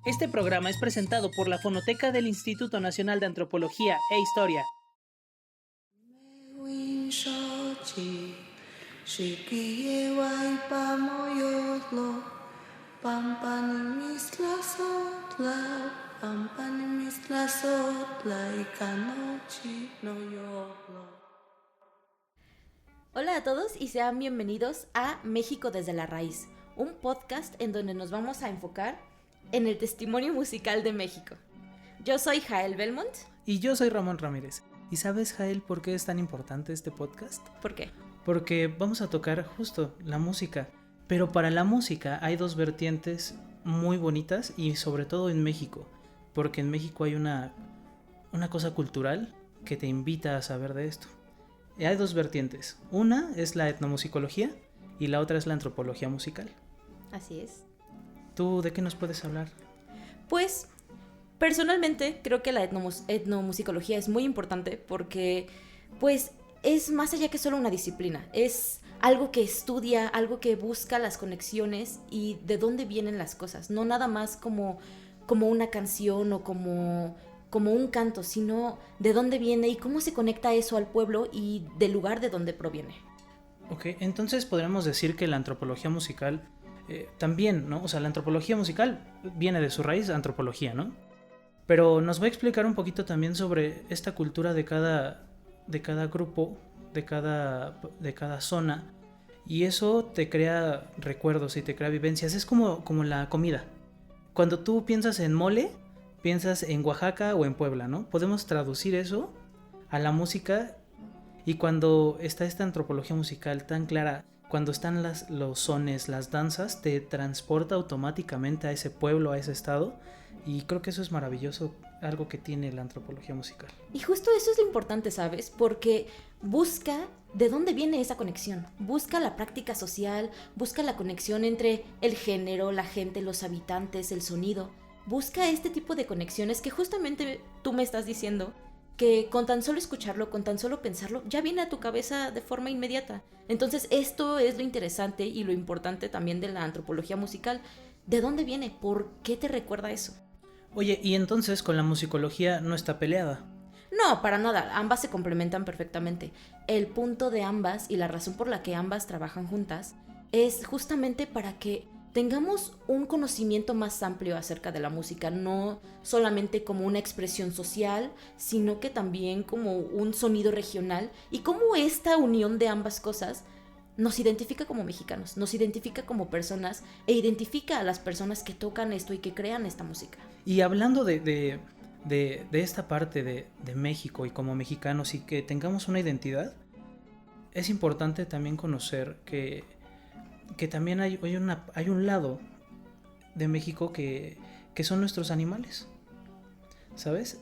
Este programa es presentado por la Fonoteca del Instituto Nacional de Antropología e Historia. Hola a todos y sean bienvenidos a México desde la raíz, un podcast en donde nos vamos a enfocar en el testimonio musical de México. Yo soy Jael Belmont. Y yo soy Ramón Ramírez. ¿Y sabes, Jael, por qué es tan importante este podcast? ¿Por qué? Porque vamos a tocar justo la música. Pero para la música hay dos vertientes muy bonitas y sobre todo en México. Porque en México hay una cosa cultural que te invita a saber de esto. Hay dos vertientes. Una es la etnomusicología y la otra es la antropología musical. Así es. ¿Tú de qué nos puedes hablar? Pues, personalmente creo que la etnomusicología es muy importante porque, pues, es más allá que solo una disciplina. Es algo que estudia, algo que busca las conexiones y de dónde vienen las cosas. No nada más como una canción o como un canto, sino de dónde viene y cómo se conecta eso al pueblo y del lugar de donde proviene. Ok, entonces podríamos decir que la antropología musical también, ¿no? O sea, la antropología musical viene de su raíz antropología, ¿no? Pero nos va a explicar un poquito también sobre esta cultura de cada grupo, de cada zona, y eso te crea recuerdos y te crea vivencias. Es como la comida. Cuando tú piensas en mole, piensas en Oaxaca o en Puebla, ¿no? Podemos traducir eso a la música, y cuando está esta antropología musical tan clara, cuando están los sones, las danzas, te transporta automáticamente a ese pueblo, a ese estado, y creo que eso es maravilloso, algo que tiene la antropología musical. Y justo eso es lo importante, ¿sabes? Porque busca de dónde viene esa conexión, busca la práctica social, busca la conexión entre el género, la gente, los habitantes, el sonido. Busca este tipo de conexiones que justamente tú me estás diciendo que con tan solo escucharlo, con tan solo pensarlo, ya viene a tu cabeza de forma inmediata. Entonces esto es lo interesante y lo importante también de la antropología musical. ¿De dónde viene? ¿Por qué te recuerda eso? Oye, y entonces con la musicología no está peleada. No, para nada, ambas se complementan perfectamente. El punto de ambas y la razón por la que ambas trabajan juntas es justamente para que tengamos un conocimiento más amplio acerca de la música, no solamente como una expresión social, sino que también como un sonido regional y cómo esta unión de ambas cosas nos identifica como mexicanos, nos identifica como personas e identifica a las personas que tocan esto y que crean esta música. Y hablando de esta parte de México y como mexicanos y que tengamos una identidad, es importante también conocer que también hay un lado de México que son nuestros animales, ¿sabes?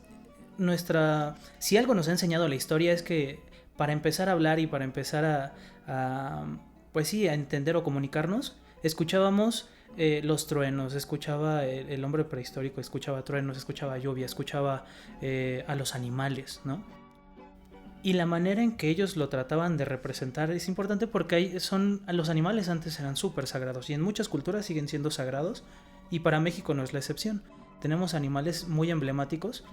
Si algo nos ha enseñado la historia es que para empezar a hablar y para empezar pues sí, a entender o comunicarnos, escuchábamos los truenos, escuchaba el hombre prehistórico, escuchaba truenos, escuchaba lluvia, escuchaba a los animales, ¿no? Y la manera en que ellos lo trataban de representar es importante porque los animales antes eran súper sagrados y en muchas culturas siguen siendo sagrados, y para México no es la excepción. Tenemos animales muy emblemáticos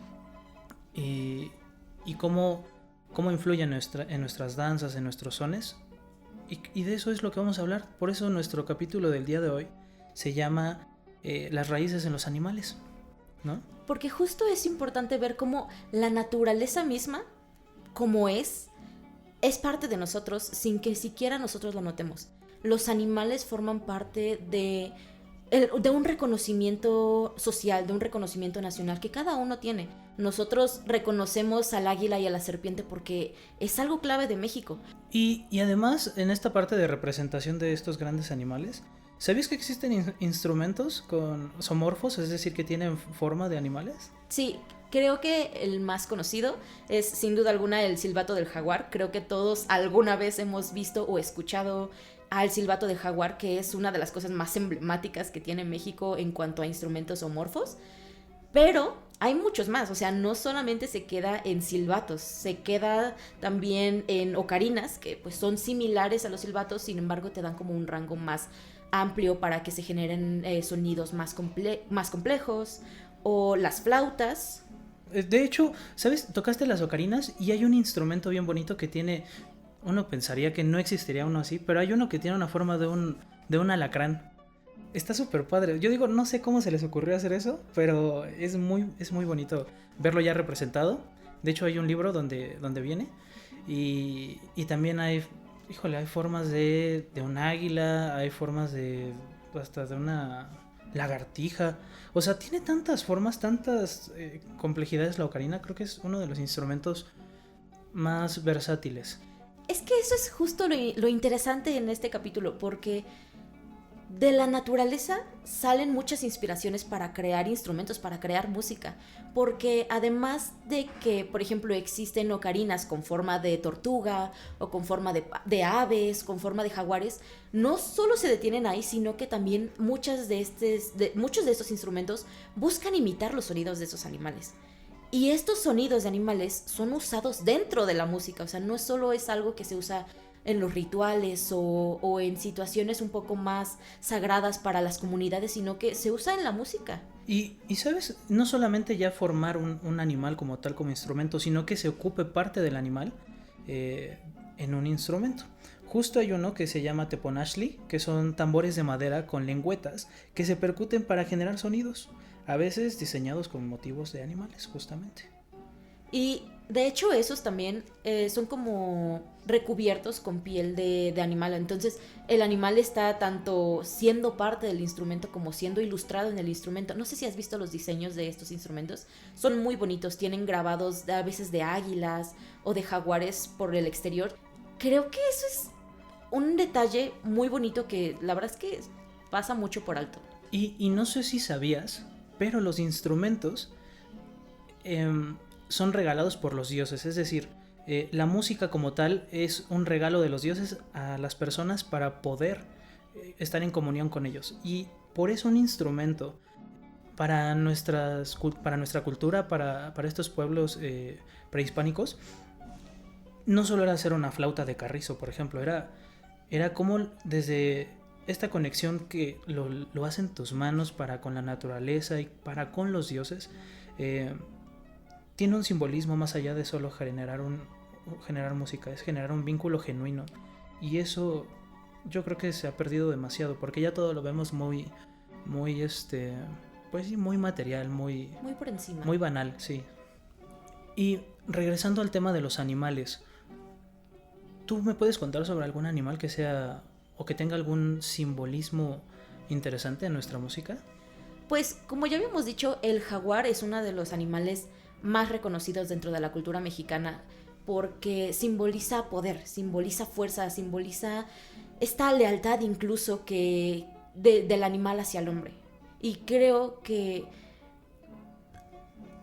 y cómo influyen en nuestras danzas, en nuestros sones, y de eso es lo que vamos a hablar. Por eso nuestro capítulo del día de hoy se llama Las raíces en los animales, ¿no? Porque justo es importante ver cómo la naturaleza misma, como es parte de nosotros sin que siquiera nosotros lo notemos. Los animales forman parte de un reconocimiento social, de un reconocimiento nacional que cada uno tiene. Nosotros reconocemos al águila y a la serpiente porque es algo clave de México. Y además, en esta parte de representación de estos grandes animales, ¿sabías que existen instrumentos con zoomorfos, es decir, que tienen forma de animales? Sí, creo que el más conocido es sin duda alguna el silbato del jaguar. Creo que todos alguna vez hemos visto o escuchado al silbato del jaguar, que es una de las cosas más emblemáticas que tiene México en cuanto a instrumentos zoomorfos. Pero hay muchos más, o sea, no solamente se queda en silbatos, se queda también en ocarinas, que pues son similares a los silbatos, sin embargo te dan como un rango más amplio para que se generen sonidos más complejos, o las flautas. De hecho, ¿sabes? Tocaste las ocarinas y hay un instrumento bien bonito que tiene... Uno pensaría que no existiría uno así, pero hay uno que tiene una forma de un alacrán. Está súper padre. Yo digo, no sé cómo se les ocurrió hacer eso, pero es muy bonito verlo ya representado. De hecho, hay un libro donde viene. Y también hay, híjole, hay formas de un águila, hay formas de hasta de una lagartija. O sea, tiene tantas formas, tantas complejidades la ocarina. Creo que es uno de los instrumentos más versátiles. Es que eso es justo lo interesante en este capítulo, porque de la naturaleza salen muchas inspiraciones para crear instrumentos, para crear música. Porque además de que, por ejemplo, existen ocarinas con forma de tortuga o con forma de aves, con forma de jaguares, no solo se detienen ahí, sino que también muchos de estos instrumentos buscan imitar los sonidos de esos animales. Y estos sonidos de animales son usados dentro de la música, o sea, no solo es algo que se usa en los rituales o en situaciones un poco más sagradas para las comunidades, sino que se usa en la música. Y sabes, no solamente ya formar un animal como tal, como instrumento, sino que se ocupe parte del animal en un instrumento. Justo hay uno que se llama teponashli, que son tambores de madera con lengüetas que se percuten para generar sonidos, a veces diseñados con motivos de animales, justamente. Y de hecho esos también son como recubiertos con piel de animal. Entonces el animal está tanto siendo parte del instrumento como siendo ilustrado en el instrumento. No sé si has visto los diseños de estos instrumentos. Son muy bonitos. Tienen grabados a veces de águilas o de jaguares por el exterior. Creo que eso es un detalle muy bonito que la verdad es que pasa mucho por alto. Y no sé si sabías, pero los instrumentos... son regalados por los dioses, es decir, la música como tal es un regalo de los dioses a las personas para poder estar en comunión con ellos. Y por eso un instrumento para nuestra cultura, para estos pueblos prehispánicos, no solo era hacer una flauta de carrizo, por ejemplo, era como desde esta conexión que lo hacen tus manos para con la naturaleza y para con los dioses, tiene un simbolismo más allá de solo generar música, es generar un vínculo genuino. Y eso yo creo que se ha perdido demasiado, porque ya todo lo vemos muy pues sí, muy material, muy por encima. Muy banal, sí. Y regresando al tema de los animales, ¿tú me puedes contar sobre algún animal que sea o que tenga algún simbolismo interesante en nuestra música? Pues como ya habíamos dicho, el jaguar es uno de los animales más reconocidos dentro de la cultura mexicana porque simboliza poder, simboliza fuerza, simboliza esta lealtad incluso que del animal hacia el hombre. Y creo que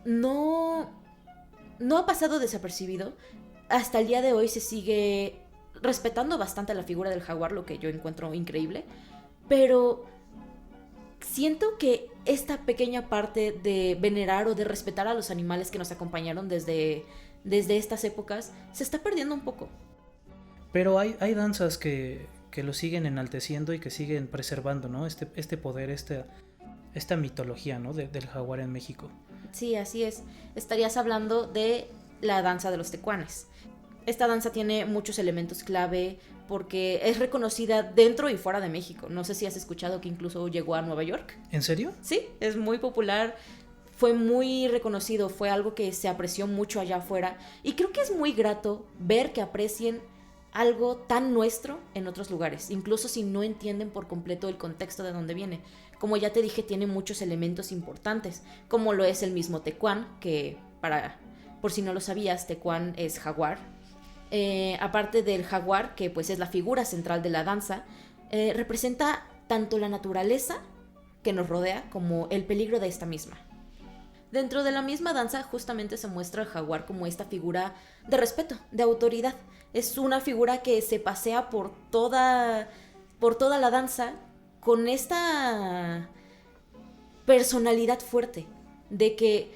no ha pasado desapercibido. Hasta el día de hoy se sigue respetando bastante la figura del jaguar, lo que yo encuentro increíble, pero siento que esta pequeña parte de venerar o de respetar a los animales que nos acompañaron desde estas épocas se está perdiendo un poco. Pero hay danzas que lo siguen enalteciendo y que siguen preservando, ¿no? Este poder, esta mitología, ¿no? del jaguar en México. Sí, así es. Estarías hablando de la danza de los tecuanes. Esta danza tiene muchos elementos clave porque es reconocida dentro y fuera de México. No sé si has escuchado que incluso llegó a Nueva York. ¿En serio? Sí, es muy popular. Fue muy reconocido, fue algo que se apreció mucho allá afuera. Y creo que es muy grato ver que aprecien algo tan nuestro en otros lugares, incluso si no entienden por completo el contexto de dónde viene. Como ya te dije, tiene muchos elementos importantes, como lo es el mismo tecuán, que por si no lo sabías, tecuán es jaguar. Aparte del jaguar, que pues es la figura central de la danza, representa tanto la naturaleza que nos rodea como el peligro de esta misma. Dentro de la misma danza justamente se muestra el jaguar como esta figura de respeto, de autoridad. Es una figura que se pasea por toda la danza con esta personalidad fuerte, de que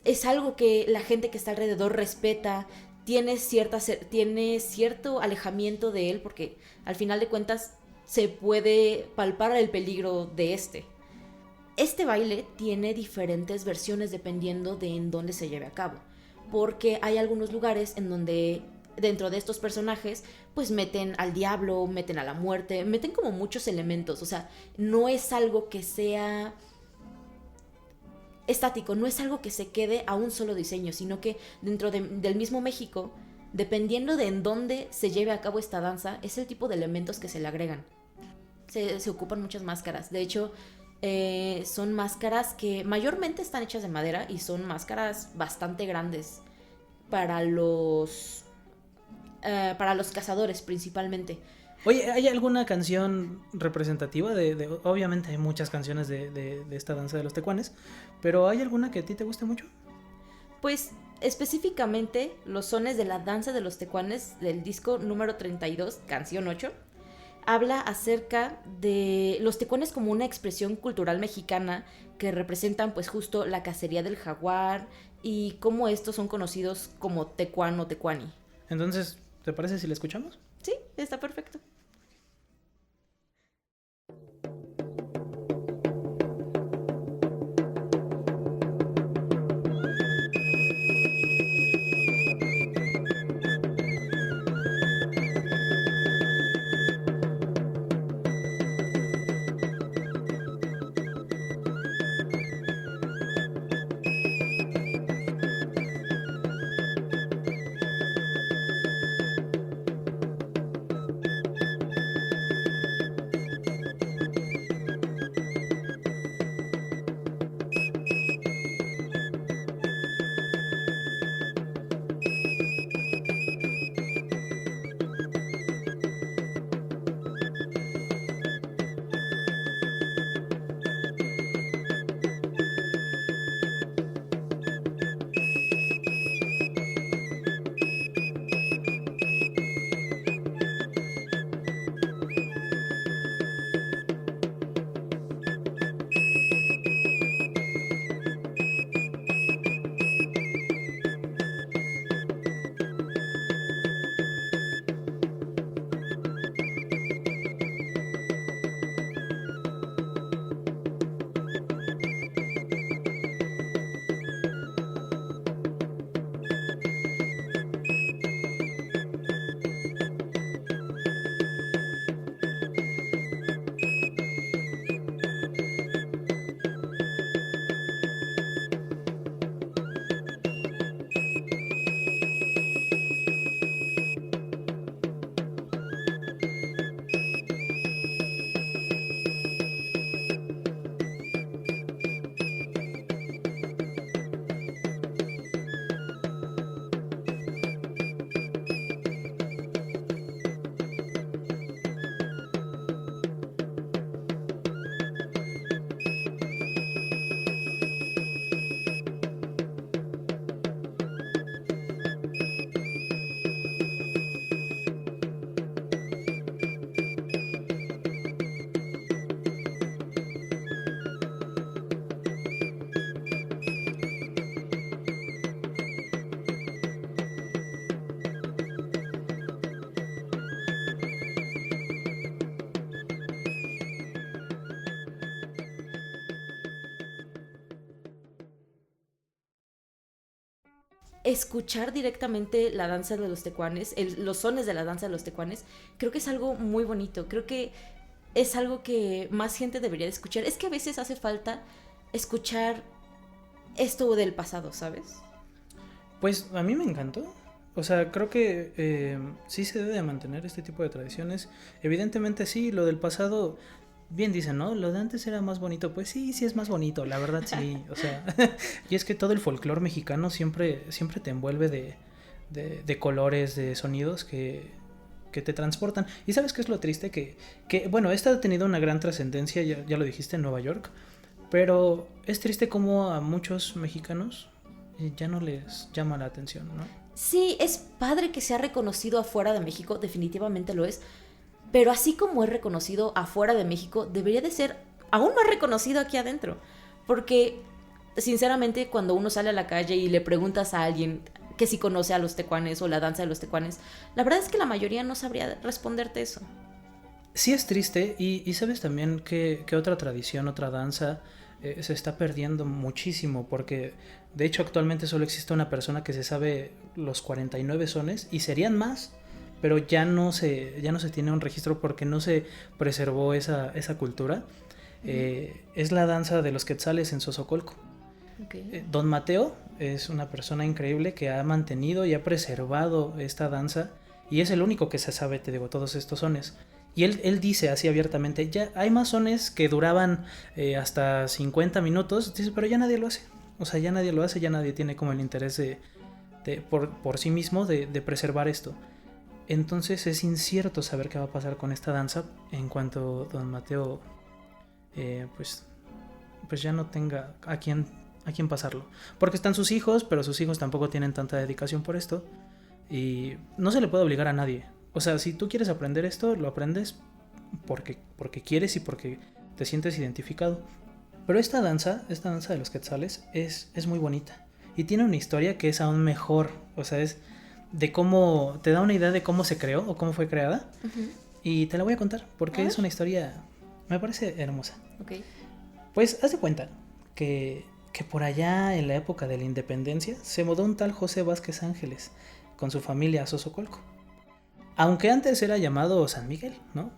es algo que la gente que está alrededor respeta, tiene cierto alejamiento de él, porque al final de cuentas se puede palpar el peligro de este. Este baile tiene diferentes versiones dependiendo de en dónde se lleve a cabo, porque hay algunos lugares en donde dentro de estos personajes pues meten al diablo, meten a la muerte, meten como muchos elementos, o sea, no es algo que sea estático, no es algo que se quede a un solo diseño, sino que dentro del mismo México, dependiendo de en dónde se lleve a cabo esta danza, es el tipo de elementos que se le agregan. Se ocupan muchas máscaras, de hecho son máscaras que mayormente están hechas de madera y son máscaras bastante grandes para los cazadores principalmente. Oye, ¿hay alguna canción representativa obviamente hay muchas canciones de esta danza de los tecuanes, pero ¿hay alguna que a ti te guste mucho? Pues específicamente los sones de la danza de los tecuanes del disco número 32, canción 8, habla acerca de los tecuanes como una expresión cultural mexicana que representan pues justo la cacería del jaguar y cómo estos son conocidos como tecuán o tecuani. Entonces, ¿te parece si la escuchamos? Sí, está perfecto. Escuchar directamente la danza de los tecuanes, los sones de la danza de los tecuanes, creo que es algo muy bonito. Creo que es algo que más gente debería de escuchar. Es que a veces hace falta escuchar esto del pasado, ¿sabes? Pues a mí me encantó. O sea, creo que sí se debe de mantener este tipo de tradiciones. Evidentemente sí, lo del pasado, bien dicen, ¿no? Lo de antes era más bonito. Pues sí, sí es más bonito, la verdad sí. O sea, y es que todo el folclore mexicano siempre te envuelve de colores, de sonidos que te transportan. ¿Y sabes qué es lo triste? Que bueno, esta ha tenido una gran trascendencia, ya lo dijiste, en Nueva York. Pero es triste como a muchos mexicanos ya no les llama la atención, ¿no? Sí, es padre que sea reconocido afuera de México, definitivamente lo es. Pero así como es reconocido afuera de México, debería de ser aún más reconocido aquí adentro. Porque, sinceramente, cuando uno sale a la calle y le preguntas a alguien que si conoce a los tecuanes o la danza de los tecuanes, la verdad es que la mayoría no sabría responderte eso. Sí es triste y sabes también que otra tradición, otra danza se está perdiendo muchísimo porque de hecho actualmente solo existe una persona que se sabe los 49 sones y serían más, pero ya no se tiene un registro porque no se preservó esa cultura. Es la danza de los quetzales en Xozocolco. Okay. Don Mateo es una persona increíble que ha mantenido y ha preservado esta danza y es el único que se sabe, te digo, todos estos sones. Y él dice así abiertamente, ya hay más sones que duraban hasta 50 minutos, dice, pero ya nadie lo hace. O sea, ya nadie lo hace, ya nadie tiene como el interés por sí mismo de preservar esto. Entonces es incierto saber qué va a pasar con esta danza en cuanto Don Mateo pues ya no tenga a quién pasarlo. Porque están sus hijos, pero sus hijos tampoco tienen tanta dedicación por esto. Y no se le puede obligar a nadie. O sea, si tú quieres aprender esto, lo aprendes porque quieres y porque te sientes identificado. Pero esta danza de los quetzales, es muy bonita. Y tiene una historia que es aún mejor. O sea, es de cómo... Te da una idea de cómo se creó o cómo fue creada. Uh-huh. Y te la voy a contar porque es una historia... Me parece hermosa. Okay. Pues haz de cuenta que por allá en la época de la independencia se mudó un tal José Vázquez Ángeles con su familia a Xozocolco. Aunque antes era llamado San Miguel, ¿no?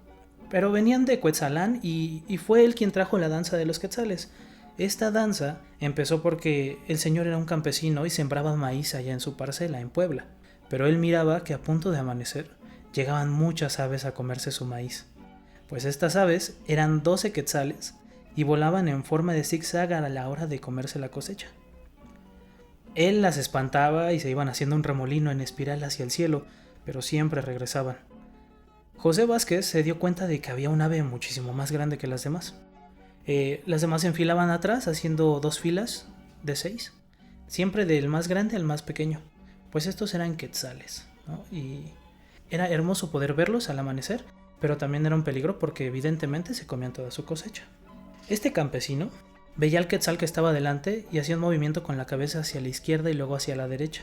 Pero venían de Cuetzalán y fue él quien trajo la danza de los quetzales. Esta danza empezó porque el señor era un campesino y sembraba maíz allá en su parcela, en Puebla. Pero él miraba que a punto de amanecer llegaban muchas aves a comerse su maíz. Pues estas aves eran 12 quetzales y volaban en forma de zigzag a la hora de comerse la cosecha. Él las espantaba y se iban haciendo un remolino en espiral hacia el cielo, pero siempre regresaban. José Vázquez se dio cuenta de que había un ave muchísimo más grande que las demás. Las demás se enfilaban atrás haciendo 2 filas de 6, siempre del más grande al más pequeño, pues estos eran quetzales, ¿no? Y era hermoso poder verlos al amanecer, pero también era un peligro porque evidentemente se comían toda su cosecha. Este campesino veía al quetzal que estaba delante y hacía un movimiento con la cabeza hacia la izquierda y luego hacia la derecha.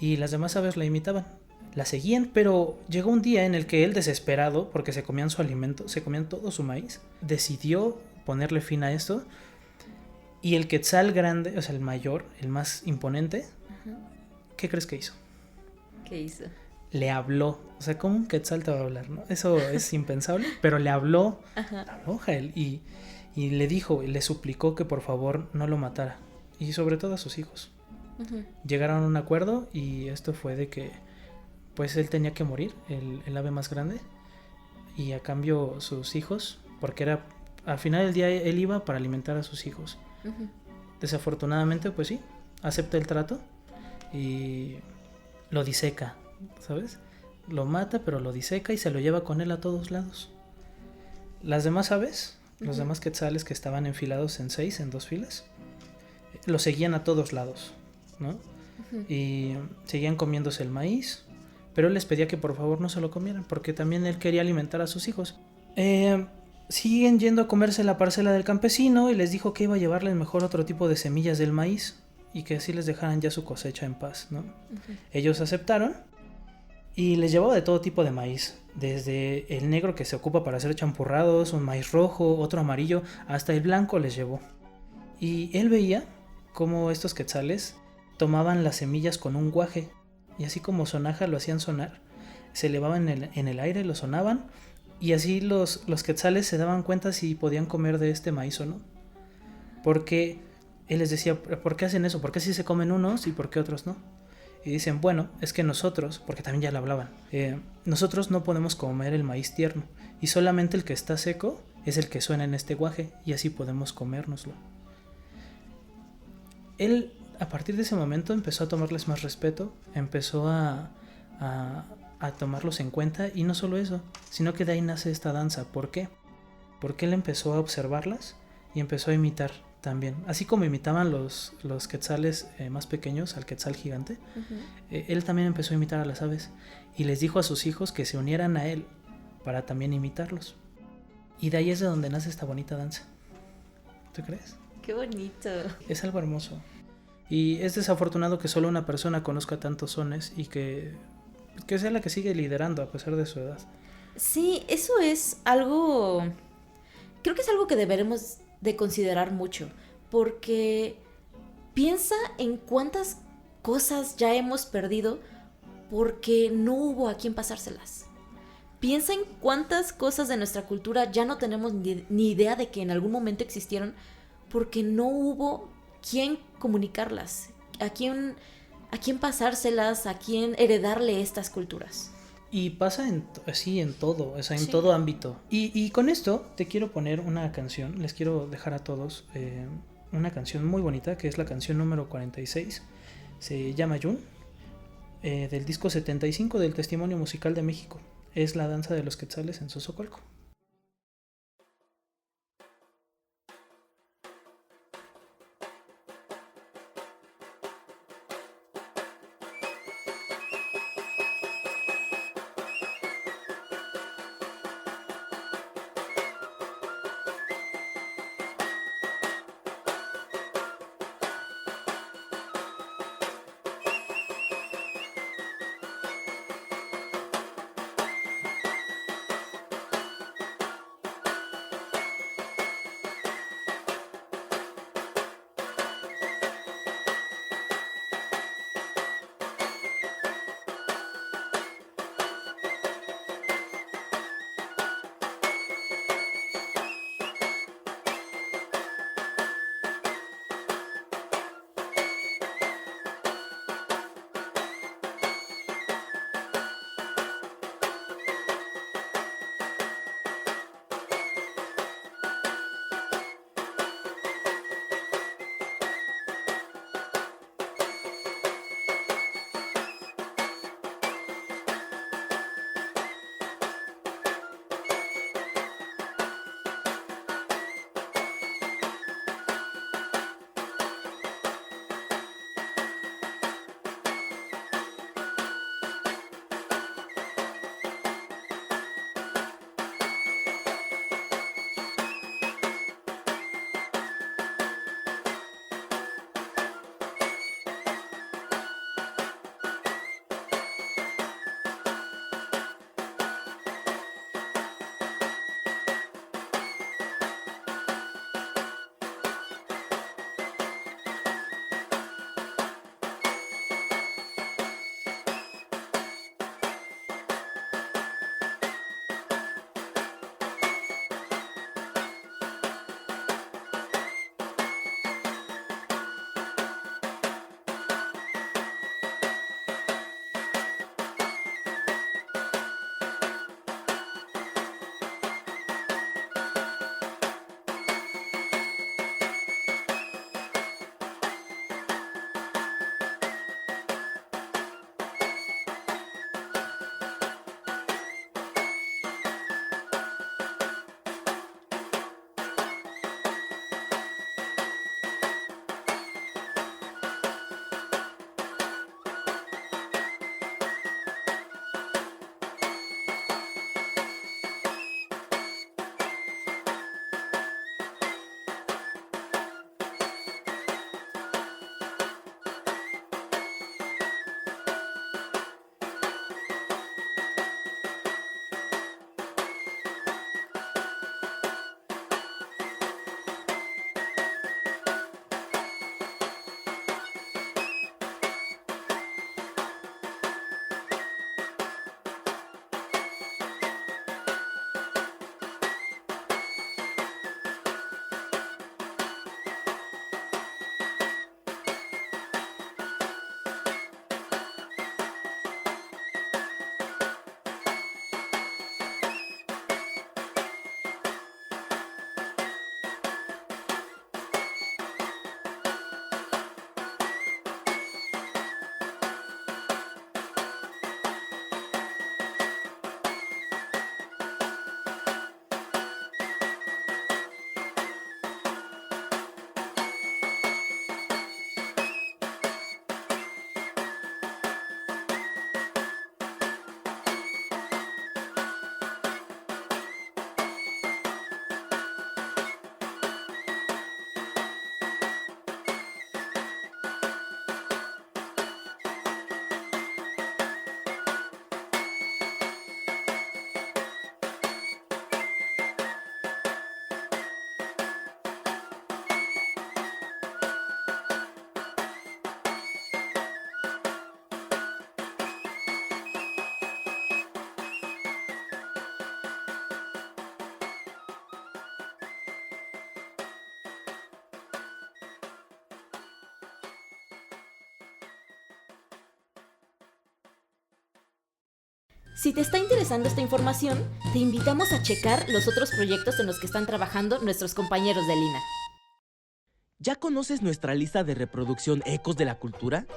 Y las demás aves la imitaban. La seguían, pero llegó un día en el que él, desesperado porque se comían su alimento, se comían todo su maíz, decidió ponerle fin a esto. Y el quetzal grande, o sea, el mayor, el más imponente, ¿qué crees que hizo? ¿Qué hizo? Le habló. O sea, ¿cómo un quetzal te va a hablar, no? Eso es impensable, pero le habló. Le habló a él y le dijo, le suplicó que por favor no lo matara. Y sobre todo a sus hijos. Llegaron a un acuerdo y esto fue de que pues él tenía que morir, el ave más grande. Y a cambio sus hijos, porque era al final del día él iba para alimentar a sus hijos. Desafortunadamente pues sí, acepta el trato y lo diseca, ¿sabes? Lo mata, pero lo diseca y se lo lleva con él a todos lados. Las demás aves, los demás quetzales que estaban enfilados en 6, en 2 filas, lo seguían a todos lados, ¿no? Y seguían comiéndose el maíz, pero él les pedía que por favor no se lo comieran, porque también él quería alimentar a sus hijos. Siguen yendo a comerse la parcela del campesino y les dijo que iba a llevarles mejor otro tipo de semillas del maíz y que así les dejaran ya su cosecha en paz, ¿no? Ellos aceptaron y les llevaba de todo tipo de maíz, desde el negro que se ocupa para hacer champurrados, un maíz rojo, otro amarillo, hasta el blanco les llevó. Y él veía cómo estos quetzales tomaban las semillas con un guaje y así como sonaja lo hacían sonar, se elevaban en el aire, lo sonaban y así los quetzales se daban cuenta si podían comer de este maíz o no. Porque él les decía, ¿por qué hacen eso? ¿Por qué sí se comen unos y por qué otros no? Y dicen, bueno, es que nosotros, porque también ya lo hablaban, nosotros no podemos comer el maíz tierno y solamente el que está seco es el que suena en este guaje y así podemos comérnoslo. Él a partir de ese momento empezó a tomarles más respeto, empezó a tomarlos en cuenta y no solo eso, sino que de ahí nace esta danza. ¿Por qué? Porque él empezó a observarlas y empezó a imitar también. Así como imitaban los quetzales más pequeños al quetzal gigante, él también empezó a imitar a las aves y les dijo a sus hijos que se unieran a él para también imitarlos. Y de ahí es de donde nace esta bonita danza. ¿Tú crees? ¡Qué bonito! Es algo hermoso. Y es desafortunado que solo una persona conozca tantos sones y que sea la que sigue liderando a pesar de su edad. Sí, eso es algo, creo que es algo que deberemos de considerar mucho, porque piensa en cuántas cosas ya hemos perdido porque no hubo a quien pasárselas. Piensa en cuántas cosas de nuestra cultura ya no tenemos ni idea de que en algún momento existieron porque no hubo quien comunicarlas, a quién pasárselas, a quién heredarle estas culturas. Y pasa así en todo, o sea, en Sí. todo ámbito. Y con esto te quiero poner una canción, les quiero dejar a todos una canción muy bonita, que es la canción número 46, se llama Jun, del disco 75 del Testimonio Musical de México. Es la danza de los quetzales en Sosocolco. Si te está interesando esta información, te invitamos a checar los otros proyectos en los que están trabajando nuestros compañeros de Lina. ¿Ya conoces nuestra lista de reproducción Ecos de la Cultura?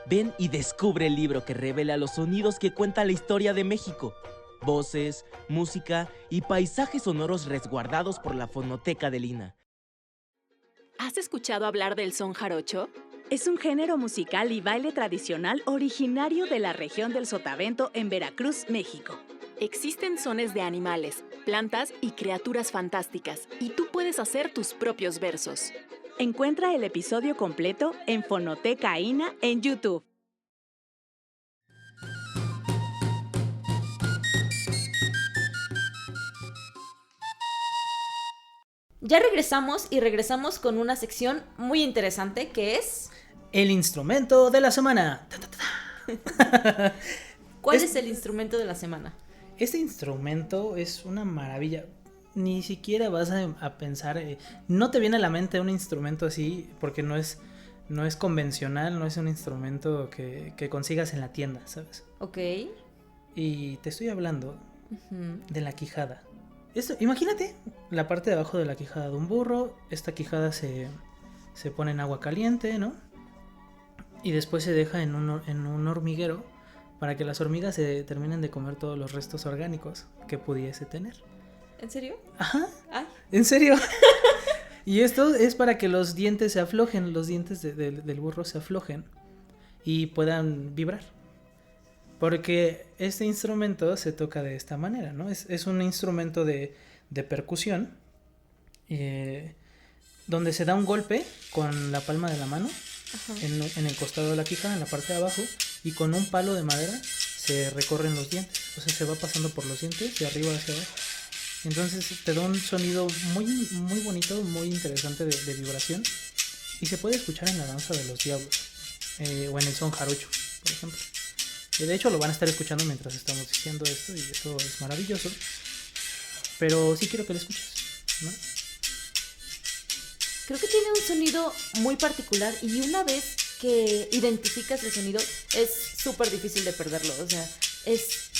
Ven y descubre el libro que revela los sonidos que cuenta la historia de México. Voces, música y paisajes sonoros resguardados por la Fonoteca de Lina. ¿Has escuchado hablar del son jarocho? Es un género musical y baile tradicional originario de la región del Sotavento en Veracruz, México. Existen sones de animales, plantas y criaturas fantásticas, y tú puedes hacer tus propios versos. Encuentra el episodio completo en Fonoteca INA en YouTube. Ya regresamos con una sección muy interesante que es... El instrumento de la semana. ¿Cuál es el instrumento de la semana? Este instrumento es una maravilla. Ni siquiera vas a pensar, no te viene a la mente un instrumento así, porque no es convencional, no es un instrumento que consigas en la tienda, ¿sabes? Ok. Y te estoy hablando de la quijada. Imagínate la parte de abajo de la quijada de un burro. Esta quijada se pone en agua caliente, ¿no? Y después se deja en un hormiguero para que las hormigas se terminen de comer todos los restos orgánicos que pudiese tener. ¿En serio? Ajá. Ay. ¿En serio? Y esto es para que los dientes se aflojen, los dientes del burro se aflojen y puedan vibrar. Porque este instrumento se toca de esta manera, ¿no? Es un instrumento de percusión donde se da un golpe con la palma de la mano en el costado de la quijada, en la parte de abajo, y con un palo de madera se recorren los dientes. O sea, se va pasando por los dientes de arriba hacia abajo. Entonces te da un sonido muy, muy bonito, muy interesante de vibración, y se puede escuchar en la danza de los diablos o en el son jarocho, por ejemplo. De hecho lo van a estar escuchando mientras estamos diciendo esto, y eso es maravilloso. Pero sí quiero que lo escuches, ¿no? Creo que tiene un sonido muy particular, y una vez que identificas el sonido es súper difícil de perderlo. O sea, es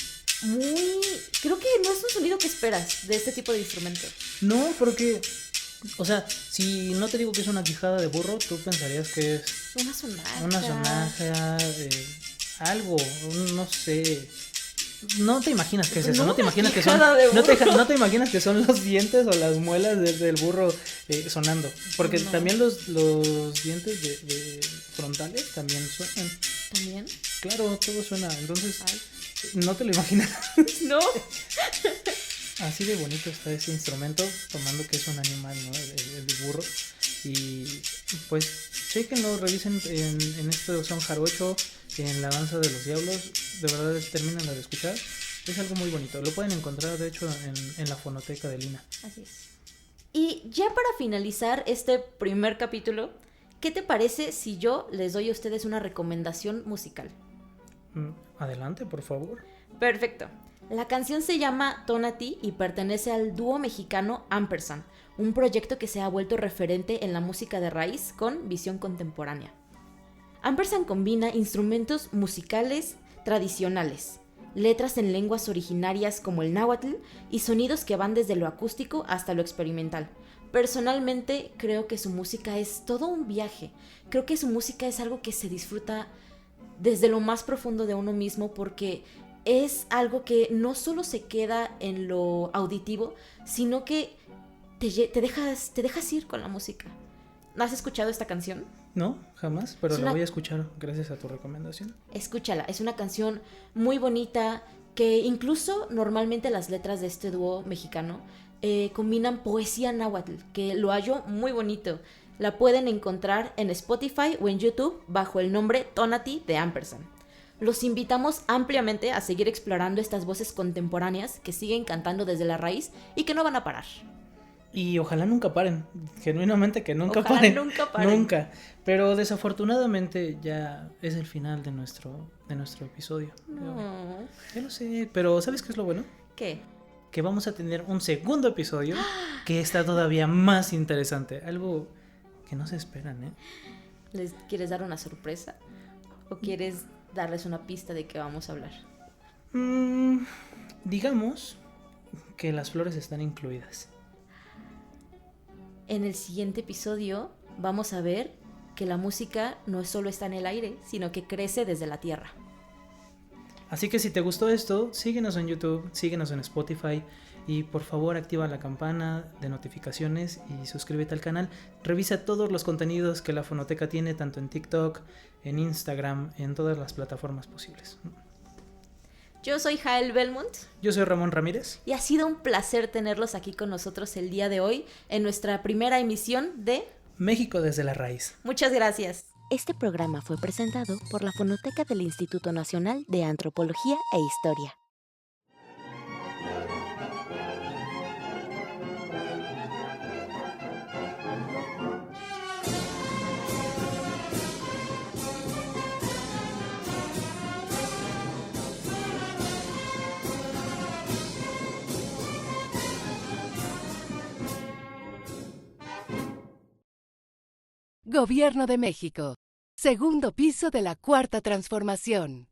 muy... Creo que no es un sonido que esperas de este tipo de instrumento. No, porque... O sea, si no te digo que es una quijada de burro, tú pensarías que es... Una sonaja. Una sonaja, algo, no sé... No te imaginas que es eso, no te imaginas que son... No te imaginas que son los dientes o las muelas del burro sonando. Porque también los dientes de frontales también suenan. ¿También? Claro, todo suena, entonces... Ay. No te lo imaginas. No. Así de bonito está ese instrumento, tomando que es un animal, ¿no? El burro. Y pues chequenlo, revisen en este son jarocho, en la danza de los diablos. De verdad terminan de escuchar. Es algo muy bonito. Lo pueden encontrar, de hecho, en la Fonoteca de Lina. Así es. Y ya para finalizar este primer capítulo, ¿qué te parece si yo les doy a ustedes una recomendación musical? Adelante, por favor. Perfecto. La canción se llama Tonati y pertenece al dúo mexicano Ampersand, un proyecto que se ha vuelto referente en la música de raíz con visión contemporánea. Ampersand combina instrumentos musicales tradicionales, letras en lenguas originarias como el náhuatl y sonidos que van desde lo acústico hasta lo experimental. Personalmente creo que su música es todo un viaje. Creo que su música es algo que se disfruta desde lo más profundo de uno mismo, porque es algo que no solo se queda en lo auditivo, sino que te dejas ir con la música. ¿Has escuchado esta canción? No, jamás, pero la voy a escuchar gracias a tu recomendación. Escúchala, es una canción muy bonita que incluso normalmente las letras de este dúo mexicano combinan poesía náhuatl, que lo hallo muy bonito. La pueden encontrar en Spotify o en YouTube bajo el nombre Tonati de Ampersand. Los invitamos ampliamente a seguir explorando estas voces contemporáneas que siguen cantando desde la raíz y que no van a parar. Y ojalá nunca paren, genuinamente que nunca paren. Nunca. Pero desafortunadamente ya es el final de nuestro episodio. No. Ya lo sé, pero ¿sabes qué es lo bueno? ¿Qué? Que vamos a tener un segundo episodio que está todavía más interesante. Algo que no se esperan, ¿eh? ¿Les quieres dar una sorpresa? ¿O quieres darles una pista de qué vamos a hablar? Digamos que las flores están incluidas. En el siguiente episodio vamos a ver que la música no solo está en el aire, sino que crece desde la tierra. Así que si te gustó esto, síguenos en YouTube, síguenos en Spotify y por favor activa la campana de notificaciones y suscríbete al canal. Revisa todos los contenidos que la Fonoteca tiene, tanto en TikTok, en Instagram, en todas las plataformas posibles. Yo soy Jael Belmont. Yo soy Ramón Ramírez. Y ha sido un placer tenerlos aquí con nosotros el día de hoy en nuestra primera emisión de México desde la raíz. Muchas gracias. Este programa fue presentado por la Fonoteca del Instituto Nacional de Antropología e Historia. Gobierno de México. Segundo piso de la Cuarta Transformación.